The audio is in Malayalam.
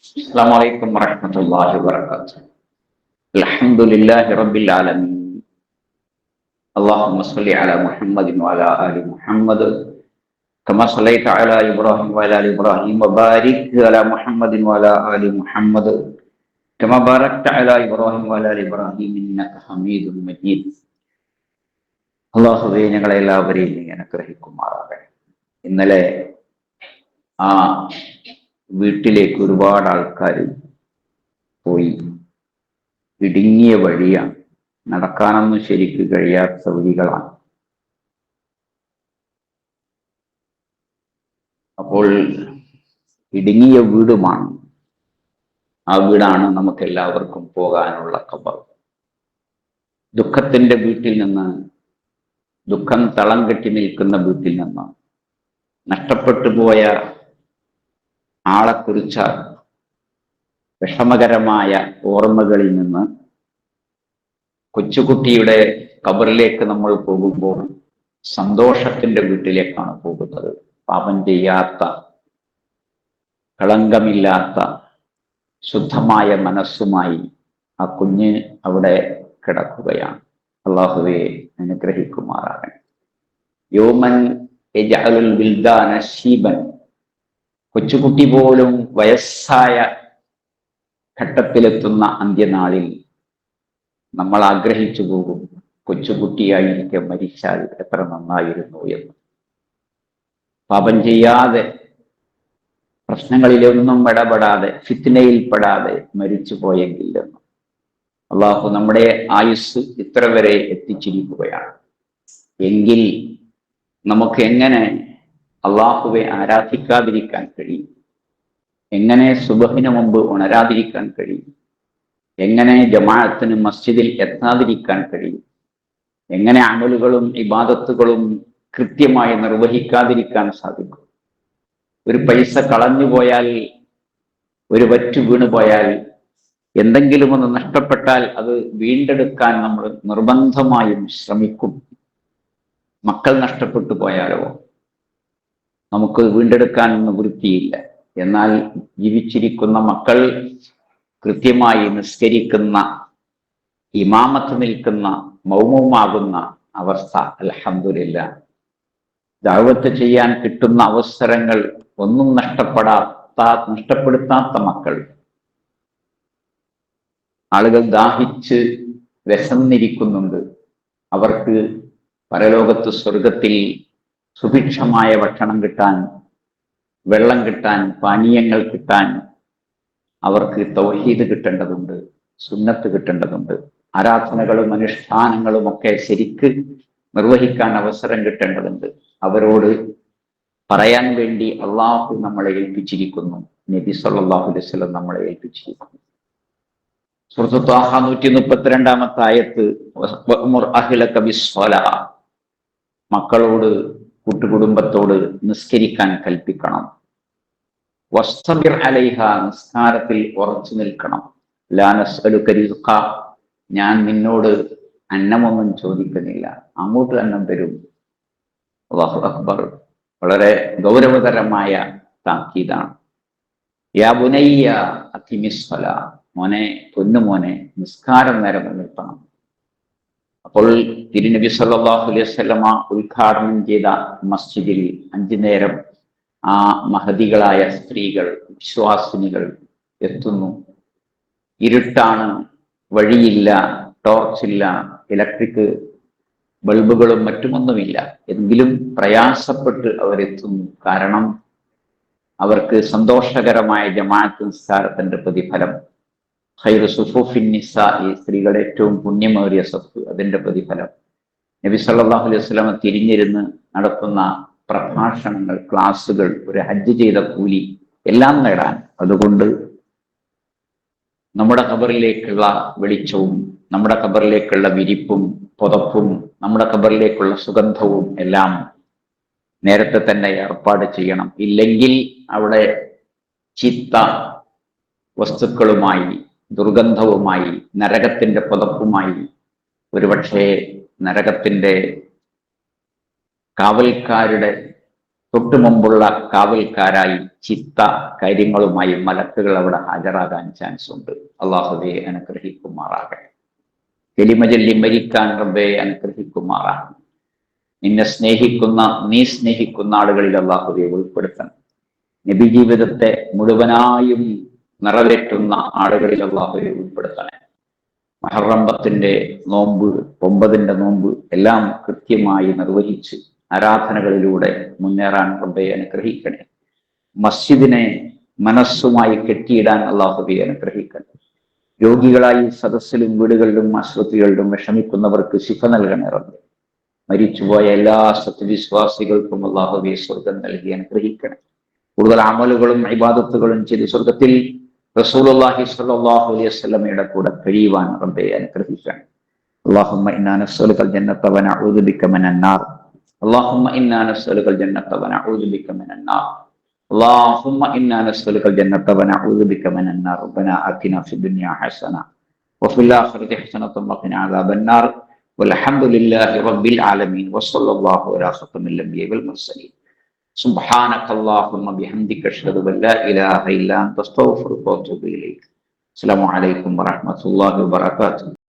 السلام عليكم ورحمة الله وبركاته. الحمد لله رب العالمين. اللهم صل على محمد وعلى آل محمد كما صليت على إبراهيم وعلى آل إبراهيم وبارك على محمد وعلى آل محمد كما باركت على إبراهيم وعلى آل إبراهيم إنك حميد مجيد. അള്ളാഹുവേ, ഞങ്ങളെല്ലാവരെയും നീ അനുഗ്രഹിക്കുമാറാകട്ടെ. ഇന്നലെ ആ വീട്ടിലേക്ക് ഒരുപാട് ആൾക്കാർ പോയി. ഇടുങ്ങിയ വഴിയാണ്, നടക്കാനൊന്നും ശരിക്ക് കഴിയാത്ത വഴികളാണ്. അപ്പോൾ ഇടുങ്ങിയ വീടുമാണ്. ആ വീടാണ് നമുക്ക് എല്ലാവർക്കും പോകാനുള്ള ഖബർ. ദുഃഖത്തിന്റെ വീട്ടിൽ നിന്ന്, ദുഃഖം തളം കെട്ടി നിൽക്കുന്ന വീട്ടിൽ നിന്ന്, നഷ്ടപ്പെട്ടു പോയ ആളെക്കുറിച്ച വിഷമകരമായ ഓർമ്മകളിൽ നിന്ന് കൊച്ചുകുട്ടിയുടെ ഖബറിലേക്ക് നമ്മൾ പോകുമ്പോൾ സന്തോഷത്തിന്റെ വീട്ടിലേക്കാണ് പോകുന്നത്. പാപം ചെയ്യാത്ത, കളങ്കമില്ലാത്ത, ശുദ്ധമായ മനസ്സുമായി ആ കുഞ്ഞ് അവിടെ കിടക്കുകയാണ്. അള്ളാഹുവെ അനുഗ്രഹിക്കുമാറാകണം. യൗമൻ യജ്അലുൽ വിൽദാന ശീബൻ, കൊച്ചുകുട്ടി പോലും വയസ്സായ ഘട്ടത്തിലെത്തുന്ന അന്ത്യനാളിൽ നമ്മൾ ആഗ്രഹിച്ചു പോകും, കൊച്ചുകുട്ടിയായിരിക്കെ മരിച്ചാൽ എത്ര നന്നായിരുന്നു എന്ന്. പാപം ചെയ്യാതെ, പ്രശ്നങ്ങളിലൊന്നും ഇടപെടാതെ, ഫിത്നയിൽപ്പെടാതെ മരിച്ചു പോയെങ്കിൽ എന്ന്. അള്ളാഹു നമ്മുടെ ആയുസ് ഇത്ര വരെ എത്തിച്ചിരിക്കുകയാണ്. എങ്കിൽ നമുക്ക് എങ്ങനെ അള്ളാഹുവെ ആരാധിക്കാതിരിക്കാൻ കഴിയും? എങ്ങനെ സുബഹിന് മുമ്പ് ഉണരാതിരിക്കാൻ കഴിയും? എങ്ങനെ ജമാഅത്തിന് മസ്ജിദിൽ എത്താതിരിക്കാൻ കഴിയും? എങ്ങനെ അമലുകളും ഇബാദത്തുകളും കൃത്യമായി നിർവഹിക്കാതിരിക്കാൻ സാധിക്കും? ഒരു പൈസ കളഞ്ഞുപോയാൽ, ഒരു വറ്റു വീണുപോയാൽ, എന്തെങ്കിലും ഒന്ന് നഷ്ടപ്പെട്ടാൽ അത് വീണ്ടെടുക്കാൻ നമ്മൾ നിർബന്ധമായും ശ്രമിക്കും. മക്കൾ നഷ്ടപ്പെട്ടു പോയാലോ നമുക്ക് വീണ്ടെടുക്കാൻ നിവൃത്തിയില്ല. എന്നാൽ ജീവിച്ചിരിക്കുന്ന മക്കൾ, കൃത്യമായി നിസ്കരിക്കുന്ന, ഇമാമത്ത് നിൽക്കുന്ന, മൗമൂമാകുന്ന അവസ്ഥ, അൽഹംദുലില്ലാഹ്. ദഅവത്ത് ചെയ്യാൻ കിട്ടുന്ന അവസരങ്ങൾ ഒന്നും നഷ്ടപ്പെടുത്താത്ത മക്കൾ. ആളുകൾ ദാഹിച്ച് വിശന്നിരിക്കുന്നുണ്ട്. അവർക്ക് പരലോകത്ത് സ്വർഗത്തിൽ സുഭിക്ഷമായ ഭക്ഷണം കിട്ടാൻ, വെള്ളം കിട്ടാൻ, പാനീയങ്ങൾ കിട്ടാൻ അവർക്ക് തൗഹീദ് കിട്ടേണ്ടതുണ്ട്, സുന്നത്ത് കിട്ടേണ്ടതുണ്ട്, ആരാധനകളും അനുഷ്ഠാനങ്ങളും ഒക്കെ ശരിക്ക് നിർവഹിക്കാൻ അവസരം കിട്ടേണ്ടതുണ്ട്. അവരോട് പറയാൻ വേണ്ടി അള്ളാഹു നമ്മളെ ഏൽപ്പിച്ചിരിക്കുന്നു. നബി സല്ലല്ലാഹു അലൈഹി വസല്ലം നമ്മളെ ഏൽപ്പിച്ചിരിക്കുന്നു. സൂറത്ത് ത്വാഹ 132 ആയത്ത്, വഅ്മുർ അഹ്ലക ബിസ്സലാ, മക്കളോട്, കൂട്ടുകുടുംബത്തോട് നിസ്കരിക്കാൻ കൽപ്പിക്കണം. വസ്തബിർ അലൈഹ, നിസ്കാരത്തിൽ ഉറച്ചു നിൽക്കണം. ലാ നസ്അലുക റിസ്ഖ, ഞാൻ നിന്നോട് അന്നമൊന്നും ചോദിക്കുന്നില്ല, അങ്ങോട്ട് അന്നം തരും. അല്ലാഹു അക്ബർ. വളരെ ഗൗരവതരമായ താക്കീതാണ്. യാ ബുനയ്യ അഖിമിസ്സലാ, മോനെ, പൊന്നുമോനെ, നിസ്കാരം നേരം നിർത്തണം. അപ്പോൾ തിരുനബി സല്ലല്ലാഹു അലൈഹി വസല്ലമ ഉദ്ഘാടനം ചെയ്ത മസ്ജിദിൽ 5 നേരം ആ മഹദികളായ സ്ത്രീകൾ, വിശ്വാസിനികൾ എത്തുന്നു. ഇരുട്ടാണ്, വഴിയില്ല, ടോർച്ചില്ല, ഇലക്ട്രിക് ബൾബുകളും മറ്റുമൊന്നുമില്ല. എങ്കിലും പ്രയാസപ്പെട്ട് അവരെത്തുന്നു. കാരണം അവർക്ക് സന്തോഷകരമായ ജമാഅത്ത് നിസ്കാരത്തിന്റെ പ്രതിഫലം, ഖൈറു സുഫൂഫിൻ നിസാഇ, സ്ത്രീകളുടെ ഏറ്റവും പുണ്യമേറിയ സഫ്, അതിന്റെ പ്രതിഫലം, നബി സല്ലല്ലാഹു അലൈഹി വസല്ലം തിരിഞ്ഞിരുന്ന് നടത്തുന്ന പ്രഭാഷണങ്ങൾ, ക്ലാസുകൾ, ഒരു ഹജ്ജ് ചെയ്ത കൂലി എല്ലാം നേടാൻ. അതുകൊണ്ട് നമ്മുടെ ഖബറിലേക്കുള്ള വെളിച്ചവും, നമ്മുടെ ഖബറിലേക്കുള്ള വിരിപ്പും പുതപ്പും, നമ്മുടെ ഖബറിലേക്കുള്ള സുഗന്ധവും എല്ലാം നേരത്തെ തന്നെ ഏർപ്പാട് ചെയ്യണം. ഇല്ലെങ്കിൽ അവിടെ ചീത്ത വസ്തുക്കളുമായി, ദുർഗന്ധവുമായി, നരകത്തിന്റെ പുതപ്പുമായി, ഒരുപക്ഷെ നരകത്തിന്റെ കാവൽക്കാരുടെ തൊട്ടു മുമ്പുള്ള കാവൽക്കാരായി ചിത്ത കാര്യങ്ങളുമായി മലക്കുകൾ അവിടെ ഹാജരാകാൻ ചാൻസ് ഉണ്ട്. അള്ളാഹുവെ അനുഗ്രഹിക്കുമാറാകട്ടെ. കലിമ ചൊല്ലി മരിക്കാൻ റബ്ബെ അനുഗ്രഹിക്കുമാറാകട്ടെ. നിന്നെ സ്നേഹിക്കുന്ന, നീ സ്നേഹിക്കുന്ന ആളുകളിൽ അള്ളാഹുവെ ഉൾപ്പെടുത്തണം. നബി ജീവിതത്തെ മുഴുവനായും നിറവേറ്റുന്ന ആളുകളിൽ അള്ളാഹുവെ ഉൾപ്പെടുത്തണേ. മുഹറം 10 നോമ്പ്, 9 നോമ്പ് എല്ലാം കൃത്യമായി നിർവഹിച്ച് ആരാധനകളിലൂടെ മുന്നേറാൻ റബ്ബെ അനുഗ്രഹിക്കണേ. മസ്ജിദിനെ മനസ്സുമായി കെട്ടിയിടാൻ അള്ളാഹുവെ അനുഗ്രഹിക്കണേ. രോഗികളായി സദസ്സിലും വീടുകളിലും ആശുപത്രികളിലും വിഷമിക്കുന്നവർക്ക് ശിഫ നൽകണേ റബ്ബെ. മരിച്ചുപോയ എല്ലാ സത്യവിശ്വാസികൾക്കും അള്ളാഹുവെ സ്വർഗം നൽകി അനുഗ്രഹിക്കണേ. കൂടുതൽ അമലുകളും ഇബാദത്തുകളും ചെയ്ത് സ്വർഗത്തിൽ റസൂലുള്ളാഹി സ്വല്ലല്ലാഹു അലൈഹി വസല്ലമയുടെ കൂടെ കഴിയുവാൻ റബ്ബെ അനുഗ്രഹിക്കണം. اللهم إنا نسألك الجنة ونعوذ بك من النار. اللهم إنا نسألك الجنة ونعوذ بك من النار. اللهم إنا نسألك الجنة ونعوذ بك من النار. ربنا آتنا في الدنيا حسنة وفي الآخرة حسنة وقنا عذاب النار. والحمد لله رب العالمين وصلى الله على خاتم الأنبياء والمرسلين. سبحانك اللهم بحمدك أشهد أن لا إله إلا أنت أستغفرك وأتوب إليك. السلام عليكم ورحمة الله وبركاته.